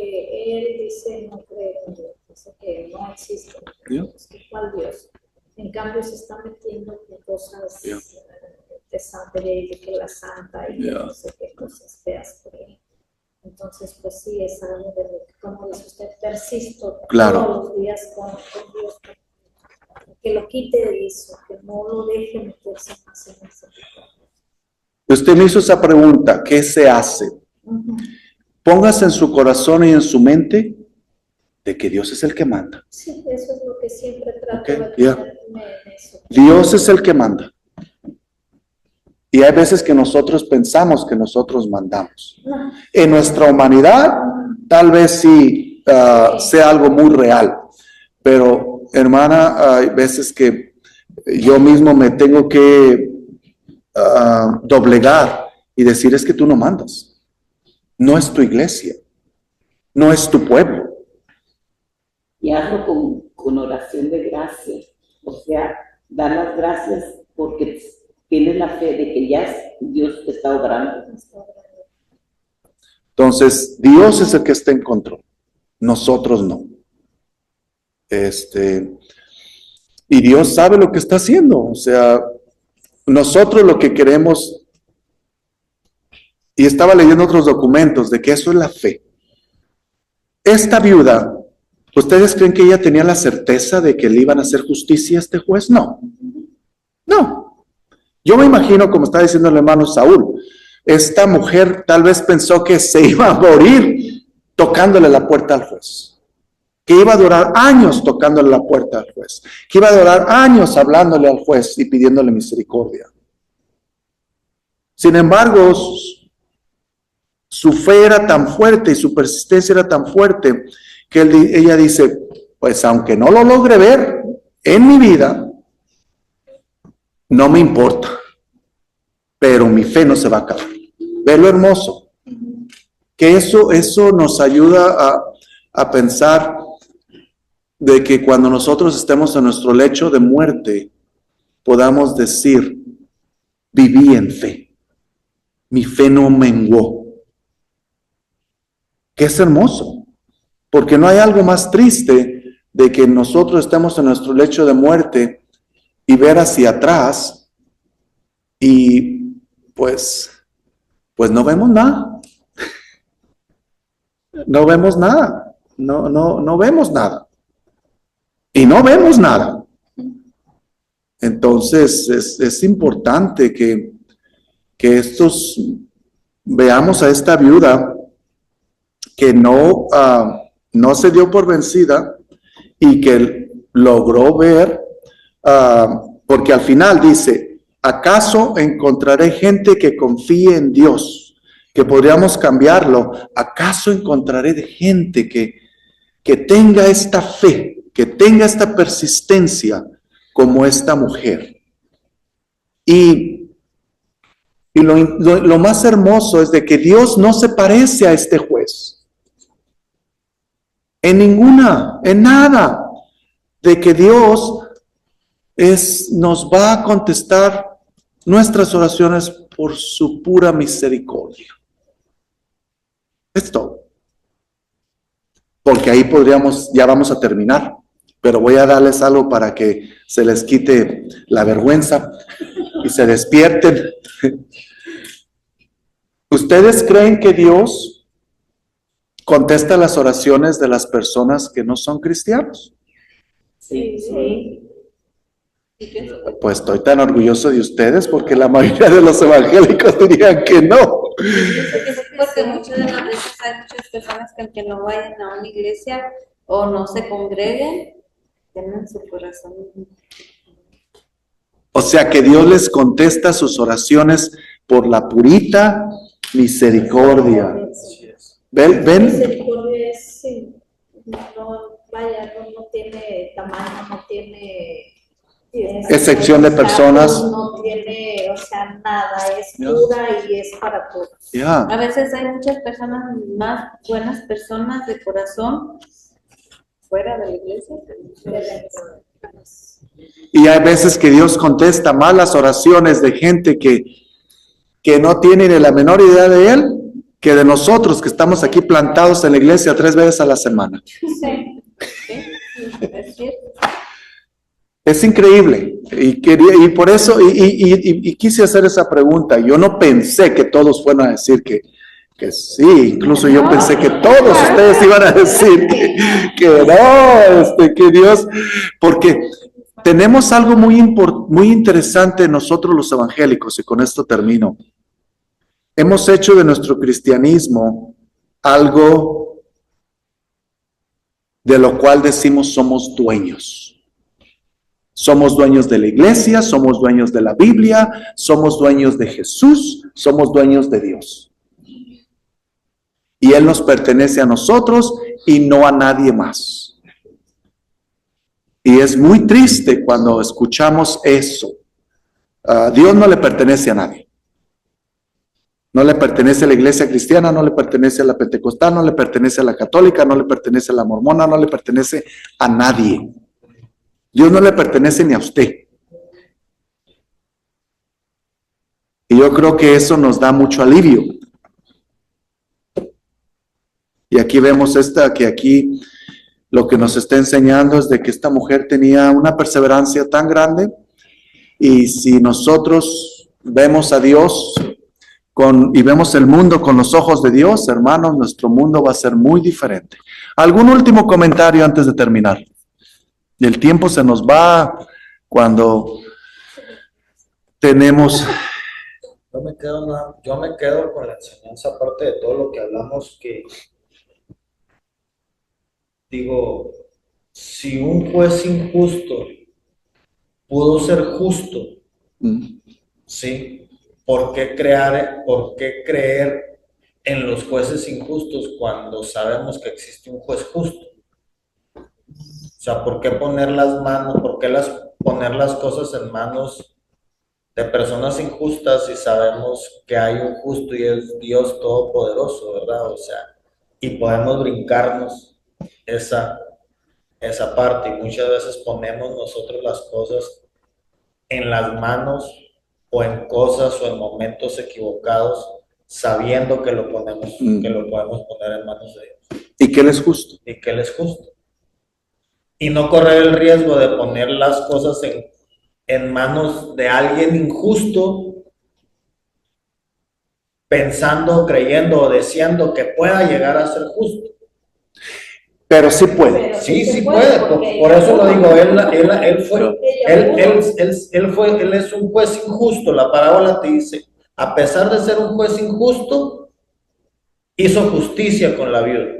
él dice no creer en Dios, dice que no existe, que cuál Dios. En cambio se está metiendo en cosas de santería y de que la santa y no sé qué cosas feas por ahí. Entonces, pues sí, es algo de lo que, como dice usted, persisto todos los días con Dios, que lo quite de eso, que no lo deje meterse más en ese tipo. Usted me hizo esa pregunta, ¿qué se hace? Póngase en su corazón y en su mente de que Dios es el que manda. Sí, eso es lo que siempre trato Okay, de yeah. ponerme en eso. Dios es el que manda. Y hay veces que nosotros pensamos que nosotros mandamos. No, En nuestra humanidad, tal vez sí sea algo muy real. Pero, hermana, hay veces que yo mismo me tengo que doblegar y decir, es que tú no mandas. No es tu iglesia. No es tu pueblo. Y hazlo con oración de gracias. O sea, dar las gracias porque tienes la fe de que ya Dios te está obrando. Entonces, Dios es el que está en control. Nosotros no. Y Dios sabe lo que está haciendo. O sea, nosotros lo que queremos, y estaba leyendo otros documentos de que eso es la fe. Esta viuda, ¿ustedes creen que ella tenía la certeza de que le iban a hacer justicia a este juez? No. No. Yo me imagino, como está diciendo el hermano Saúl, esta mujer tal vez pensó que se iba a morir tocándole la puerta al juez. Que iba a durar años tocándole la puerta al juez. Que iba a durar años hablándole al juez y pidiéndole misericordia. Sin embargo, su fe era tan fuerte y su persistencia era tan fuerte que ella dice, pues aunque no lo logre ver en mi vida, no me importa, pero mi fe no se va a acabar. Ve lo hermoso, que eso nos ayuda a pensar de que cuando nosotros estemos en nuestro lecho de muerte, podamos decir, viví en fe, mi fe no menguó. Que es hermoso, porque no hay algo más triste de que nosotros estemos en nuestro lecho de muerte y ver hacia atrás y pues no vemos nada. No vemos nada. No vemos nada. Y no vemos nada. Entonces es importante que veamos a esta viuda que no se dio por vencida y que logró ver, porque al final dice, ¿acaso encontraré gente que confíe en Dios? Que podríamos cambiarlo, ¿acaso encontraré de gente que tenga esta fe, que tenga esta persistencia como esta mujer? Y lo más hermoso es de que Dios no se parece a este juez. En nada, de que Dios nos va a contestar nuestras oraciones por su pura misericordia. Es todo. Porque ahí ya vamos a terminar, pero voy a darles algo para que se les quite la vergüenza y se despierten. ¿Ustedes creen que Dios contesta las oraciones de las personas que no son cristianos? Sí. Pues estoy tan orgulloso de ustedes porque la mayoría de los evangélicos dirían que no. Porque muchas de las veces hay muchas personas que aunque no vayan a una iglesia o no se congreguen, tienen su corazón. O sea que Dios les contesta sus oraciones por la purita misericordia. ¿Ven? Misericordia es, sí, no tiene tamaño, no tiene excepción de personas. No tiene, o sea, nada, es pura y es para todos. Yeah. A veces hay muchas personas, más buenas personas de corazón, fuera de la iglesia. Y hay veces que Dios contesta malas oraciones de gente que no tiene ni la menor idea de Él, que de nosotros que estamos aquí plantados en la iglesia 3 veces a la semana. Sí. Es cierto. Es increíble. Y por eso, y quise hacer esa pregunta. Yo no pensé que todos fueran a decir que sí, incluso yo pensé que todos ustedes iban a decir que no, que Dios, porque tenemos algo muy interesante nosotros los evangélicos, y con esto termino. Hemos hecho de nuestro cristianismo algo de lo cual decimos somos dueños. Somos dueños de la iglesia, somos dueños de la Biblia, somos dueños de Jesús, somos dueños de Dios. Y Él nos pertenece a nosotros y no a nadie más. Y es muy triste cuando escuchamos eso. Dios no le pertenece a nadie. No le pertenece a la iglesia cristiana, no le pertenece a la pentecostal, no le pertenece a la católica, no le pertenece a la mormona, no le pertenece a nadie. Dios no le pertenece ni a usted. Y yo creo que eso nos da mucho alivio. Y aquí vemos que aquí lo que nos está enseñando es de que esta mujer tenía una perseverancia tan grande. Y si nosotros vemos a Dios y vemos el mundo con los ojos de Dios, hermanos, nuestro mundo va a ser muy diferente. ¿Algún último comentario antes de terminar? El tiempo se nos va cuando tenemos... Yo me quedo con la enseñanza, aparte de todo lo que hablamos, que digo, si un juez injusto pudo ser justo, ¿sí? ¿Por qué creer en los jueces injustos cuando sabemos que existe un juez justo? O sea, ¿por qué poner poner las cosas en manos de personas injustas si sabemos que hay un justo y es Dios Todopoderoso, ¿verdad? O sea, y podemos brincarnos esa parte, y muchas veces ponemos nosotros las cosas en las manos o en cosas o en momentos equivocados, sabiendo que lo podemos poner en manos de Dios. ¿Y que Él es justo? Y que Él es justo. Y no correr el riesgo de poner las cosas en manos de alguien injusto, pensando, creyendo o deseando que pueda llegar a ser justo. Pero sí puede. Sí puede. Por eso lo digo, él es un juez injusto. La parábola te dice, a pesar de ser un juez injusto, hizo justicia con la viuda.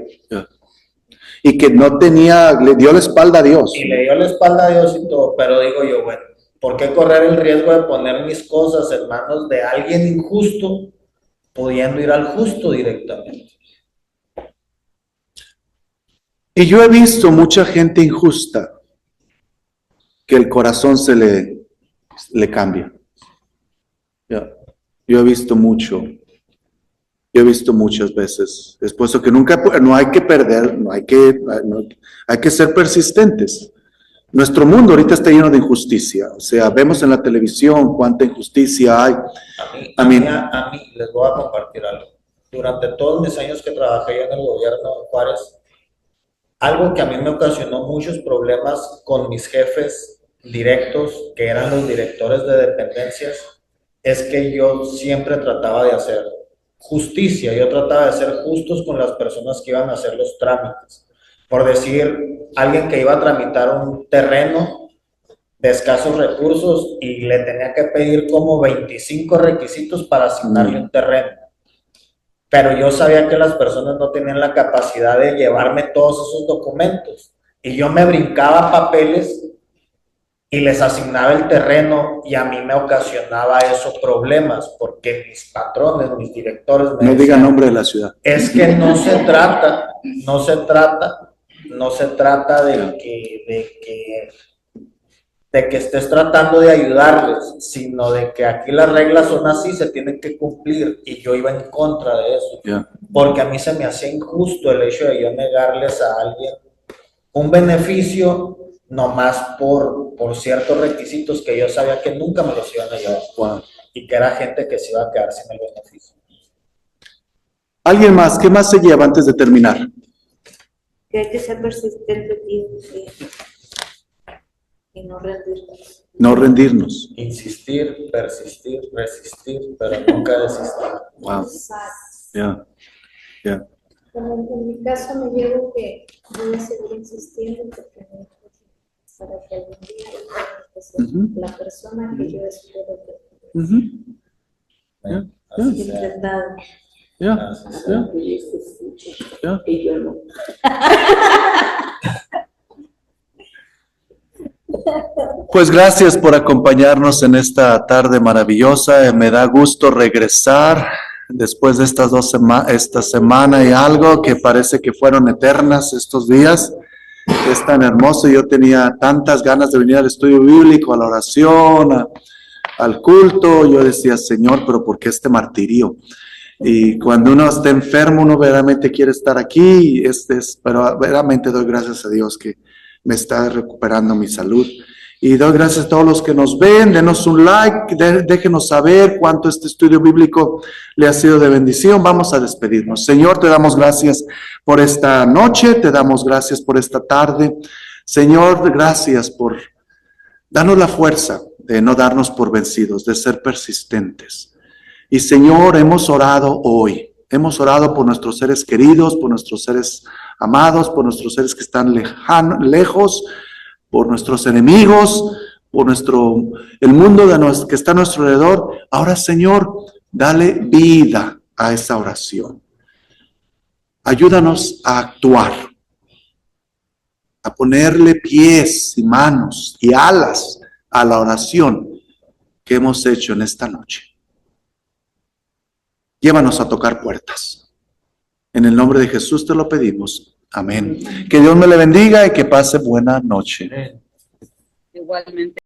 Y que le dio la espalda a Dios. Y le dio la espalda a Dios y todo, pero digo yo, bueno, ¿por qué correr el riesgo de poner mis cosas en manos de alguien injusto, pudiendo ir al justo directamente? Y yo he visto mucha gente injusta que el corazón se le cambia. Yo he visto mucho. Yo he visto muchas veces. Es por eso que no hay que perder, hay que ser persistentes. Nuestro mundo ahorita está lleno de injusticia. O sea, vemos en la televisión cuánta injusticia hay. A mí les voy a compartir algo. Durante todos mis años que trabajé yo en el gobierno de Juárez, algo que a mí me ocasionó muchos problemas con mis jefes directos, que eran los directores de dependencias, es que yo siempre trataba de hacer justicia, yo trataba de ser justos con las personas que iban a hacer los trámites. Por decir, alguien que iba a tramitar un terreno de escasos recursos y le tenía que pedir como 25 requisitos para asignarle un terreno. Pero yo sabía que las personas no tenían la capacidad de llevarme todos esos documentos. Y yo me brincaba papeles y les asignaba el terreno, y a mí me ocasionaba eso problemas, porque mis patrones, mis directores me decían, diga nombre de la ciudad. Es que no se trata de que estés tratando de ayudarles, sino de que aquí las reglas son así, se tienen que cumplir, y yo iba en contra de eso, porque a mí se me hacía injusto el hecho de yo negarles a alguien un beneficio nomás por ciertos requisitos que yo sabía que nunca me los iban a llevar, y que era gente que se iba a quedar sin el beneficio. ¿Alguien más? ¿Qué más se lleva antes de terminar? Que hay que ser persistente y no rendirnos. No rendirnos. Insistir, persistir, resistir, pero nunca desistir. Wow. Ya. En mi caso me llevo que voy a seguir insistiendo porque para que algún día sea la persona que yo espero que Intentado. Y yo no. Pues gracias por acompañarnos en esta tarde maravillosa. Me da gusto regresar después de estas esta semana y algo que parece que fueron eternas estos días. Es tan hermoso. Yo tenía tantas ganas de venir al estudio bíblico, a la oración, al culto. Yo decía, Señor, pero ¿por qué este martirio? Y cuando uno está enfermo, uno verdaderamente quiere estar aquí. Pero verdaderamente doy gracias a Dios que me está recuperando mi salud. Y doy gracias a todos los que nos ven. Denos un like, déjenos saber cuánto este estudio bíblico le ha sido de bendición. Vamos a despedirnos. Señor, te damos gracias por esta noche, te damos gracias por esta tarde. Señor, gracias por darnos la fuerza de no darnos por vencidos, de ser persistentes. Y Señor, hemos orado hoy. Hemos orado por nuestros seres queridos, por nuestros seres amados, por nuestros seres que están lejos, por nuestros enemigos, por el mundo que está a nuestro alrededor. Ahora, Señor, dale vida a esa oración. Ayúdanos a actuar, a ponerle pies y manos y alas a la oración que hemos hecho en esta noche. Llévanos a tocar puertas. En el nombre de Jesús te lo pedimos. Amén. Que Dios me le bendiga y que pase buena noche. Igualmente.